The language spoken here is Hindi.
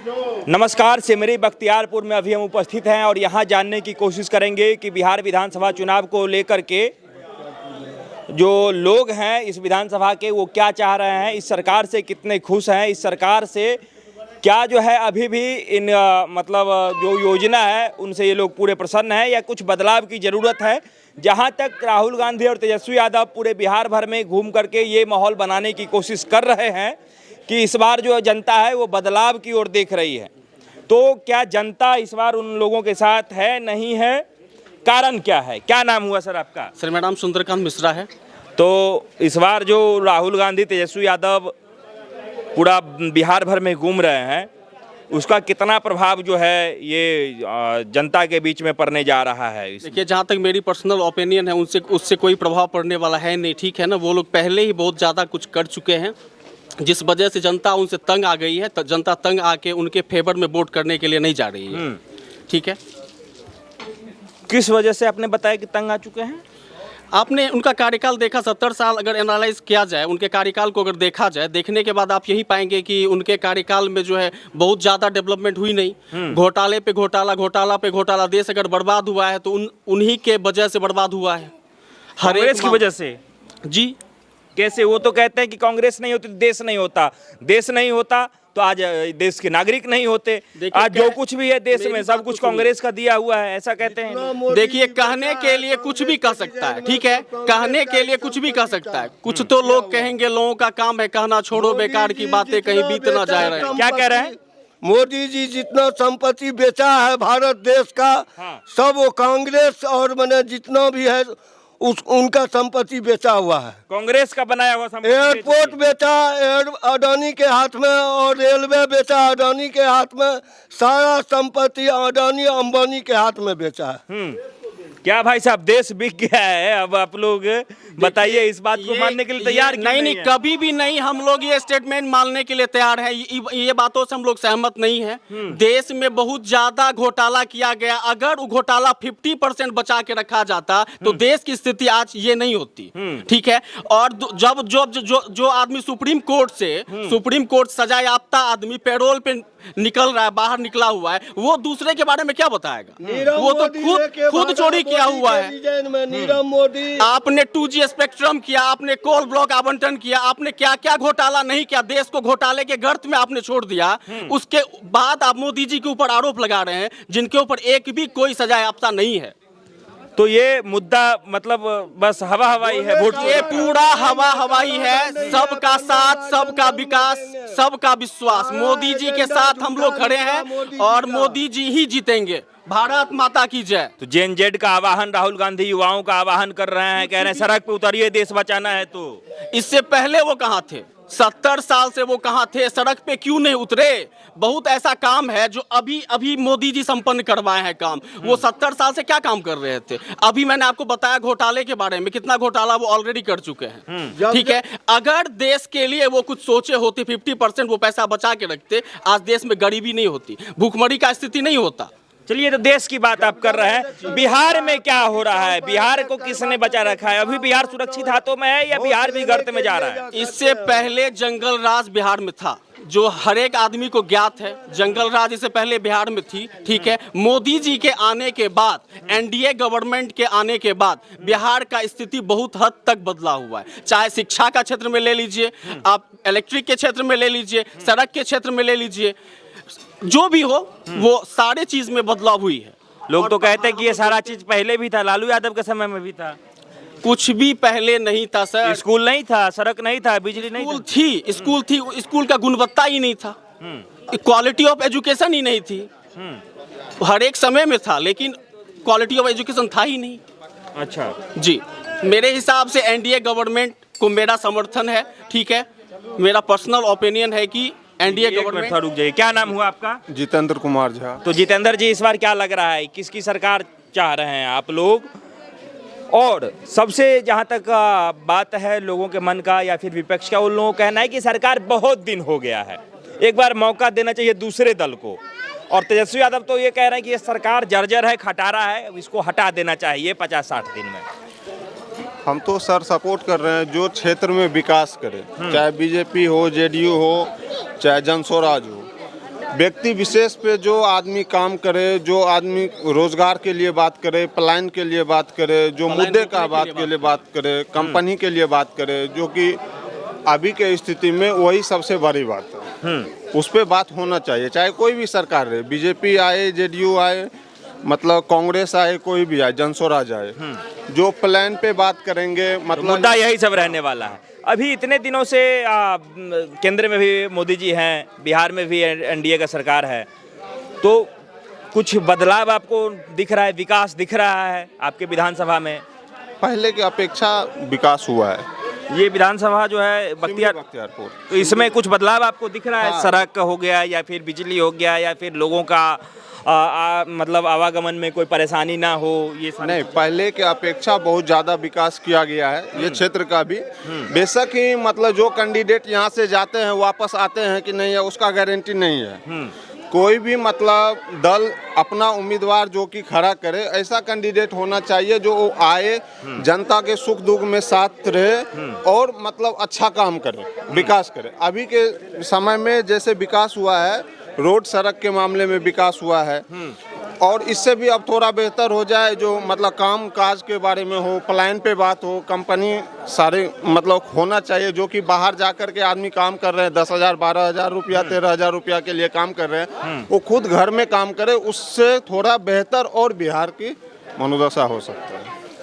नमस्कार, सिमरी बख्तियारपुर में अभी हम उपस्थित हैं और यहाँ जानने की कोशिश करेंगे कि बिहार विधानसभा चुनाव को लेकर के जो लोग हैं इस विधानसभा के वो क्या चाह रहे हैं, इस सरकार से कितने खुश हैं, इस सरकार से क्या जो है अभी भी इन मतलब जो योजना है उनसे ये लोग पूरे प्रसन्न हैं या कुछ बदलाव की ज़रूरत है। जहाँ तक राहुल गांधी और तेजस्वी यादव पूरे बिहार भर में घूम करके ये माहौल बनाने की कोशिश कर रहे हैं कि इस बार जो जनता है वो बदलाव की ओर देख रही है। तो क्या जनता इस बार उन लोगों के साथ है, नहीं है, कारण क्या है? क्या नाम हुआ सर आपका? सर मेरा नाम सुंदरकांत मिश्रा है। तो इस बार जो राहुल गांधी तेजस्वी यादव पूरा बिहार भर में घूम रहे हैं उसका कितना प्रभाव जो है ये जनता के बीच में पड़ने जा रहा है? देखिए, जहाँ तक मेरी पर्सनल ओपिनियन है उससे कोई प्रभाव पड़ने वाला है नहीं, ठीक है ना। वो लोग पहले ही बहुत ज़्यादा कुछ कर चुके हैं जिस वजह से जनता उनसे तंग आ गई है। तो जनता तंग आके उनके फेवर में वोट करने के लिए नहीं जा रही है, ठीक है। किस वजह से आपने बताया कि तंग आ चुके हैं? आपने उनका कार्यकाल देखा, 70 साल अगर एनालाइज किया जाए उनके कार्यकाल को अगर देखा जाए, देखने के बाद आप यही पाएंगे कि उनके कार्यकाल में जो है बहुत ज़्यादा डेवलपमेंट हुई नहीं। घोटाले पे घोटाला, घोटाला पे घोटाला। देश अगर बर्बाद हुआ है तो उन्हीं के वजह से बर्बाद हुआ है, कांग्रेस की वजह से। जी कैसे? वो तो कहते हैं कि कांग्रेस नहीं होती तो देश नहीं होता, देश नहीं होता तो आज देश के नागरिक नहीं होते। आज जो कुछ भी है देश में सब कुछ कांग्रेस का दिया हुआ है, ऐसा कहते हैं। देखिए, कहने के लिए कुछ भी कह सकता है, ठीक है, कहने के लिए कुछ भी कह सकता है। कुछ तो लोग कहेंगे लोगों का काम है कहना, छोड़ो बेकार की बातें, कहीं बीत ना जा रहे हैं। क्या कह रहे हैं? मोदी जी जितना संपत्ति बेचा है भारत देश का, सब वो कांग्रेस और मैंने जितना भी है उनका संपत्ति बेचा हुआ है। कांग्रेस का बनाया हुआ संपत्ति। एयरपोर्ट बेचा अडानी के हाथ में और रेलवे बेचा अडानी के हाथ में। सारा संपत्ति अडानी अंबानी के हाथ में बेचा है। क्या भाई साहब, देश बिक गया है? अब आप लोग बताइए, इस बात को मानने के लिए तैयार क्यों नहीं, कभी भी नहीं। हम लोग ये स्टेटमेंट मानने के लिए तैयार है। ये बातों से हम लोग सहमत नहीं है। देश में बहुत ज्यादा घोटाला किया गया। अगर वो घोटाला 50% बचा के रखा जाता तो देश की स्थिति आज ये नहीं होती, ठीक है। और जब जो आदमी सुप्रीम कोर्ट सजा याफ्ता आदमी पैरोल पे निकल रहा है, बाहर निकला हुआ है, वो दूसरे के बारे में क्या बताएगा? वो तो खुद चोरी किया हुआ है। नीरव मोदी, आपने 2G स्पेक्ट्रम किया, आपने कोल ब्लॉक आवंटन किया, आपने क्या क्या घोटाला नहीं किया। देश को घोटाले के गर्त में आपने छोड़ दिया। उसके बाद आप मोदी जी के ऊपर आरोप लगा रहे हैं जिनके ऊपर एक भी कोई सजा याफ्ता नहीं है। तो ये मुद्दा मतलब बस हवा हवाई है, वोट ये पूरा हवा हवाई है। सबका साथ, सबका विकास, सबका विश्वास, मोदी जी के साथ हम लोग खड़े हैं और मोदी जी ही जीतेंगे। भारत माता की जय। तो जेड का आवाहन राहुल गांधी युवाओं का आवाहन कर रहे हैं, कह रहे हैं सड़क पे उतरिए, देश बचाना है। तो इससे पहले वो कहाँ थे? 70 साल से वो कहाँ थे? सड़क पे क्यों नहीं उतरे? बहुत ऐसा काम है जो अभी मोदी जी संपन्न करवाए हैं काम। वो 70 साल से क्या काम कर रहे थे? अभी मैंने आपको बताया घोटाले के बारे में, कितना घोटाला वो ऑलरेडी कर चुके हैं, ठीक है। अगर देश के लिए वो कुछ सोचे होते, 50% वो पैसा बचा के रखते, आज देश में गरीबी नहीं होती, भूखमरी का स्थिति नहीं होता। चलिए, तो देश की बात आप कर रहे हैं, बिहार में क्या हो रहा है? बिहार को किसने बचा रखा है? अभी बिहार सुरक्षित हाथों में है या बिहार भी गर्त में जा रहा है? इससे पहले जंगल राज बिहार में था, जो हर एक आदमी को ज्ञात है। जंगल राज इससे पहले बिहार में थी, ठीक है। मोदी जी के आने के बाद, एनडीए गवर्नमेंट के आने के बाद बिहार का स्थिति बहुत हद तक बदला हुआ है। चाहे शिक्षा का क्षेत्र में ले लीजिए, आप इलेक्ट्रिक के क्षेत्र में ले लीजिए, सड़क के क्षेत्र में ले लीजिए, जो भी हो वो सारे चीज में बदलाव हुई है। लोग तो कहते हैं कि ये सारा चीज पहले भी था, लालू यादव के समय में भी था। कुछ भी पहले नहीं था सर। स्कूल नहीं था, सड़क नहीं था, बिजली नहीं थी, स्कूल का गुणवत्ता ही नहीं था, क्वालिटी ऑफ एजुकेशन ही नहीं थी। हर एक समय में था लेकिन क्वालिटी ऑफ एजुकेशन था ही नहीं। अच्छा जी, मेरे हिसाब से एनडीए गवर्नमेंट को मेरा समर्थन है, ठीक है। मेरा पर्सनल ओपिनियन है कि एनडीए गवर्नमेंट। रुक जाइए, क्या नाम हुआ आपका? जितेंद्र कुमार झा। तो जितेंद्र जी, इस बार क्या लग रहा है, किसकी सरकार चाह रहे हैं आप लोग? और सबसे जहां तक बात है लोगों के मन का या फिर विपक्ष का, उन लोगों का कहना है कि सरकार बहुत दिन हो गया है, एक बार मौका देना चाहिए दूसरे दल को। और तेजस्वी यादव तो ये कह रहे हैं कि ये सरकार जर्जर है, खटारा है, इसको हटा देना चाहिए 50-60 दिन में। हम तो सर सपोर्ट कर रहे हैं जो क्षेत्र में विकास करे, चाहे बीजेपी हो, जेडीयू हो, चाहे जनस्वराज हो। व्यक्ति विशेष पे जो आदमी काम करे, जो आदमी रोजगार के लिए बात करे, पलायन के लिए बात करे, जो मुद्दे का बात के लिए बात करे, कंपनी के लिए बात करे, जो कि अभी के स्थिति में वही सबसे बड़ी बात है। उस पर बात होना चाहिए, चाहे कोई भी सरकार रहे, बीजेपी आए, जेडीयू आए, मतलब कांग्रेस आए, कोई भी आए, जनस्वराज आए, जो प्लान पे बात करेंगे, मतलब मुद्दा यही सब रहने वाला है। अभी इतने दिनों से केंद्र में भी मोदी जी हैं, बिहार में भी एनडीए का सरकार है, तो कुछ बदलाव आपको दिख रहा है, विकास दिख रहा है आपके विधानसभा में? पहले की अपेक्षा विकास हुआ है। ये विधानसभा जो है बख्तियारपुर, तो इसमें कुछ बदलाव आपको दिख रहा है? हाँ। सड़क हो गया या फिर बिजली हो गया या फिर लोगों का मतलब आवागमन में कोई परेशानी ना हो, ये सारी नहीं, पहले के अपेक्षा बहुत ज़्यादा विकास किया गया है ये क्षेत्र का भी। बेशक ही मतलब जो कैंडिडेट यहाँ से जाते हैं वापस आते हैं कि नहीं है, उसका गारंटी नहीं है। कोई भी मतलब दल अपना उम्मीदवार जो कि खड़ा करे, ऐसा कैंडिडेट होना चाहिए जो आए, जनता के सुख दुख में साथ रहे और मतलब अच्छा काम करे, विकास करे। अभी के समय में जैसे विकास हुआ है, रोड सड़क के मामले में विकास हुआ है, और इससे भी अब थोड़ा बेहतर हो जाए, जो मतलब काम काज के बारे में हो, प्लान पे बात हो, कंपनी सारे मतलब होना चाहिए, जो कि बाहर जाकर के आदमी काम कर रहे हैं, 10,000 12,000 रुपया 13,000 रुपया के लिए काम कर रहे हैं, वो खुद घर में काम करे, उससे थोड़ा बेहतर और बिहार की मनोदशा हो सकता है।